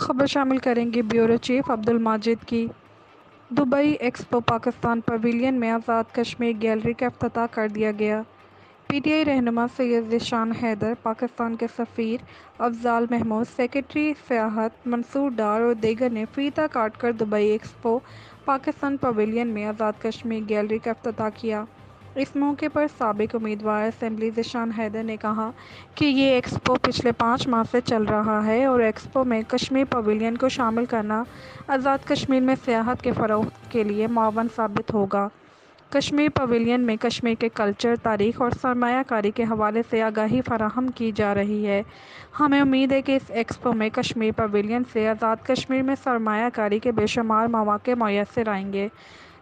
खबर शामिल करेंगे ब्यूरो चीफ अब्दुल माजिद की। दुबई एक्सपो पाकिस्तान पवेलियन में आज़ाद कश्मीर गैलरी का इफ्तिताह कर दिया गया। पीटीआई रहनुमा सैयद ज़ीशान हैदर, पाकिस्तान के सफ़ीर अफजाल महमूद, सेक्रेटरी सियाहत मंसूर डार और दीगर ने फीता काट कर दुबई एक्सपो पाकिस्तान पवेलियन में आज़ाद कश्मीर गैलरी का इफ्तिताह किया। इस मौके पर साबिक उम्मीदवार असेंबली ज़ीशान हैदर ने कहा कि ये एक्सपो पिछले 5 माह से चल रहा है और एक्सपो में कश्मीर पवेलियन को शामिल करना आज़ाद कश्मीर में सियाहत के फ़रोग़ के लिए मुआवन साबित होगा। कश्मीर पवेलियन में कश्मीर के कल्चर, तारीख़ और सरमायाकारी के हवाले से आगाही फराहम की जा रही है। हमें उम्मीद है कि इस एक्सपो में कश्मीर पवेलियन से आज़ाद कश्मीर में सरमायाकारी के बेशुमार मौक़े मुयस्सर आएंगे।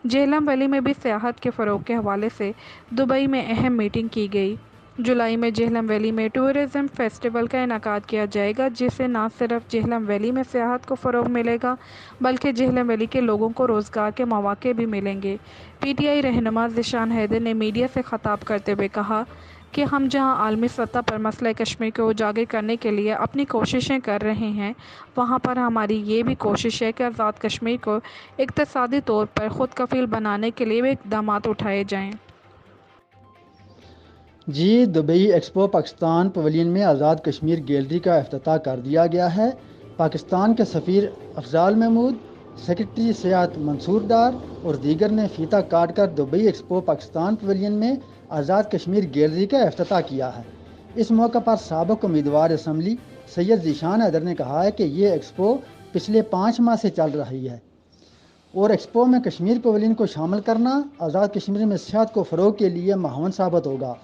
झेलम वैली में भी सियाहत के फ़रोग़ के हवाले से दुबई में अहम मीटिंग की गई। जुलाई में झेलम वैली में टूरिज़्म फेस्टिवल का इनेकाद किया जाएगा, जिससे न सिर्फ झेलम वैली में सियाहत को फ़रोग़ मिलेगा बल्कि झेलम वैली के लोगों को रोज़गार के मौक़े भी मिलेंगे। पीटीआई रहनुमा ज़ीशान हैदर ने मीडिया से ख़िताब करते हुए कहा कि हम जहां आलमी सतह पर मसला कश्मीर को उजागर करने के लिए अपनी कोशिशें कर रहे हैं, वहां पर हमारी ये भी कोशिश है कि आज़ाद कश्मीर को इक़्तिसादी तौर पर ख़ुद कफ़ील बनाने के लिए भी इक़दाम उठाए जाएँ। जी, दुबई एक्सपो पाकिस्तान पवेलियन में आज़ाद कश्मीर गैलरी का इफ्तिताह कर दिया गया है। पाकिस्तान के सफ़ीर अफजाल महमूद, सेक्रेटरी सियाहत मंसूर डार और दीगर ने फीता काट कर दुबई एक्सपो पाकिस्तान पवेलियन में आज़ाद कश्मीर गैलरी का इफ्तिताह किया है। इस मौके पर साबिक उम्मीदवार असम्बली सैयद ज़ीशान हैदर ने कहा है कि ये एक्सपो पिछले 5 माह से चल रही है और एक्सपो में कश्मीर पवेलियन को शामिल करना आज़ाद कश्मीर में सियाहत को फ़रोग़ के लिए मुआवन साबित होगा।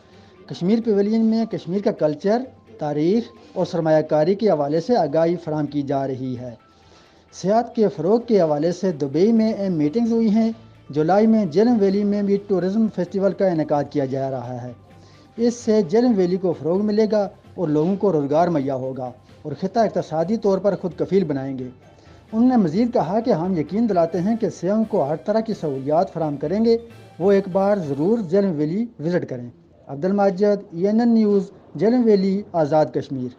कश्मीर पवेलियन में कश्मीर का कल्चर, तारीख़ और सरमायाकारी के हवाले से आगाही फराहम की जा रही है। सियाहत के फ़रोग़ के हवाले से दुबई में अहम मीटिंग्स हुई हैं। जुलाई में झेलम वैली में भी टूरिज़्म फेस्टिवल का इनेकाद किया जा रहा है। इससे झेलम वैली को फ़रोग़ मिलेगा और लोगों को रोज़गार मुहैया होगा और खिता इक़्तिसादी तौर पर ख़ुद कफ़ील बनाएंगे। उन्होंने मज़ीद कहा कि हम यकीन दिलाते हैं कि सियाहों को हर तरह की सहूलियात फराहम करेंगे, वो एक बार ज़रूर झेलम वैली विज़िट करें। Abdul Majid, ENN news, Jhelum valley, Azad Kashmir.